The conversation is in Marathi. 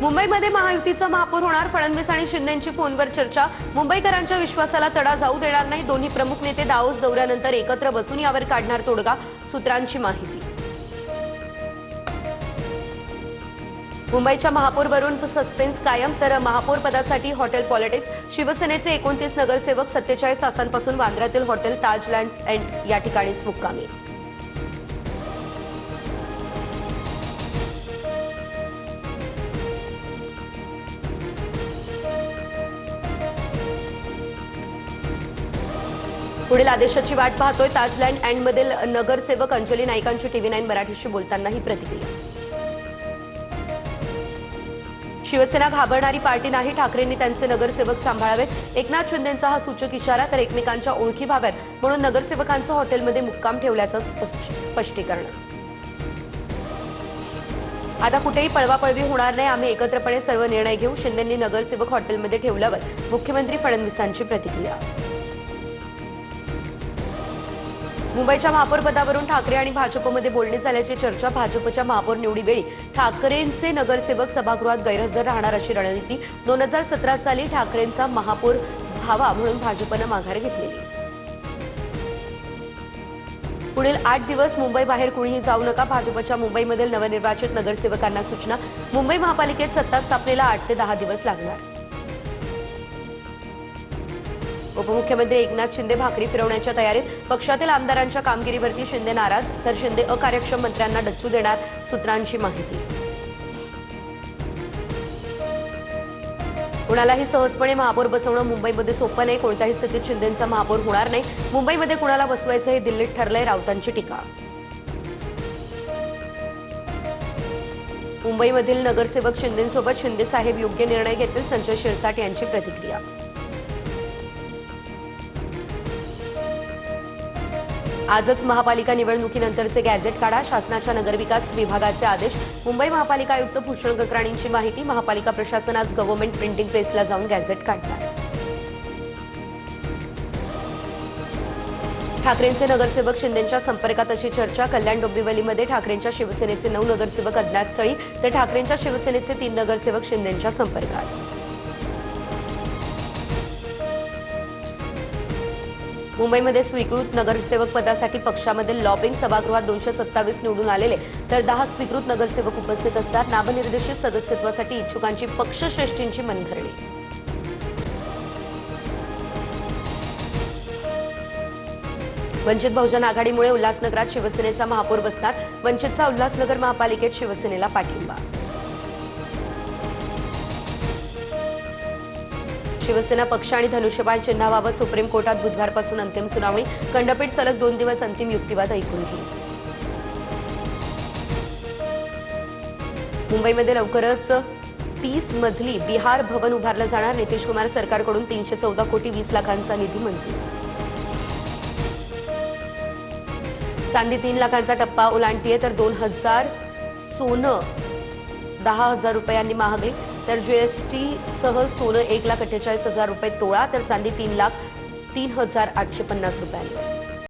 मुंबईमध्ये महायुतीचा महापौर होणार. फडणवीस आणि शिंदेंची फोनवर चर्चा. मुंबईकरांच्या विश्वासाला तडा जाऊ देणार नाही. दोन्ही प्रमुख नेते दावोस दौऱ्यानंतर एकत्र बसून यावर काढणार तोडगा. सूत्रांची माहिती. मुंबईच्या महापौरवरून सस्पेन्स कायम. तर महापौर पदासाठी हॉटेल पॉलिटिक्स. शिवसेनेचे 29 नगरसेवक 47 तासांपासून वांद्र्यातील हॉटेल ताज लँड्स एंड या ठिकाणीच मुक्कामी. पुढील आदेशाची वाट पाहतोय. ताजलँड अँडमधील नगरसेवक अंजली नाईकांची TV9 मराठीशी बोलताना ही प्रतिक्रिया. शिवसेना घाबरणारी पार्टी नाही. ठाकरेंनी त्यांचे नगरसेवक सांभाळावेत. एकनाथ शिंदेंचा हा सूचक इशारा. तर एकमेकांच्या ओळखी व्हाव्यात म्हणून नगरसेवकांचं हॉटेलमध्ये मुक्काम ठेवल्याचं स्पष्टीकरण. आता कुठेही पळवापळवी होणार नाही. आम्ही एकत्रपणे सर्व निर्णय घेऊ. शिंदेंनी नगरसेवक हॉटेलमध्ये ठेवल्यावर मुख्यमंत्री फडणवीसांची प्रतिक्रिया. मुंबईच्या महापौर पदावरून ठाकरे आणि भाजपमध्ये बोलणी झाल्याची चर्चा. भाजपच्या महापौर निवडीवेळी ठाकरेंचे नगरसेवक सभागृहात गैरहजर राहणार अशी रणनीती. 2017 साली ठाकरेंचा महापौर व्हावा म्हणून भाजपनं माघार घेतलेली. पुढील 8 दिवस मुंबई बाहेर कुणीही जाऊ नका. भाजपच्या मुंबईमधील नवनिर्वाचित नगरसेवकांना सूचना. मुंबई महापालिकेत सत्ता स्थापनेला 8 ते 10 दिवस लागणार. उपमुख्यमंत्री एकनाथ शिंदे भाकरी फिरवण्याच्या तयारीत. पक्षातील आमदारांच्या कामगिरीवरती शिंदे नाराज. तर शिंदे अकार्यक्षम मंत्र्यांना डच्चू देणार. सूत्रांची माहिती. कुणालाही सहजपणे महापौर बसवणं मुंबईमध्ये सोपं नाही. कोणत्याही स्थितीत शिंदेंचा महापौर होणार नाही. मुंबईमध्ये कुणाला बसवायचं हे दिल्लीत ठरलंय. राऊतांची टीका. मुंबईमधील नगरसेवक शिंदेंसोबत शिंदे साहेब योग्य निर्णय घेतील. संजय शिरसाट यांची प्रतिक्रिया. आजच महापालिका निवडणुकीनंतरचे गॅझेट काढा. शासनाच्या नगरविकास विभागाचे आदेश. मुंबई महापालिका आयुक्त भूषण गकराणींची माहिती. महापालिका प्रशासन आज गव्हर्नमेंट प्रिंटिंग प्रेसला जाऊन गॅझेट काढणार. ठाकरेंचे नगरसेवक शिंदेंच्या संपर्कात अशी चर्चा. कल्याण डोंबिवलीमध्ये ठाकरेंच्या शिवसेनेचे 9 नगरसेवक अज्ञात स्थळी. तर ठाकरेंच्या शिवसेनेचे 3 नगरसेवक शिंदेंच्या संपर्कात. मुंबईमध्ये स्वीकृत नगरसेवक पदासाठी पक्षामधील लॉबिंग. सभागृहात 227 निवडून आलेले तर 10 स्वीकृत नगरसेवक उपस्थित असतात. नामनिर्देशित सदस्यत्वासाठी इच्छुकांची पक्षश्रेष्ठींची मनधरणी. वंचित बहुजन आघाडीमुळे उल्हासनगरात शिवसेनेचा महापौर बसणार. वंचितचा उल्हासनगर महापालिकेत शिवसेनेला पाठिंबा. शिवसेना पक्ष आणि धनुष्यबाण चिन्हाबाबत सुप्रीम कोर्टात बुधवारपासून अंतिम सुनावणी. खंडपीठ सलग 2 दिवस अंतिम युक्तिवाद ऐकून घेईल. मुंबईमध्ये लवकरच 30 मजली बिहार भवन उभारलं जाणार. नितीश कुमार सरकारकडून 314 कोटी 20 लाखांचा निधी मंजूर. चांदी 3 लाखांचा टप्पा ओलांडतीये. तर 2000 सोनं 10,000 रुपयांनी महागली. तर GST सह सोनं 1,48,000 रुपये तोळा. तर चांदी 3,03,850 रुपयांवर.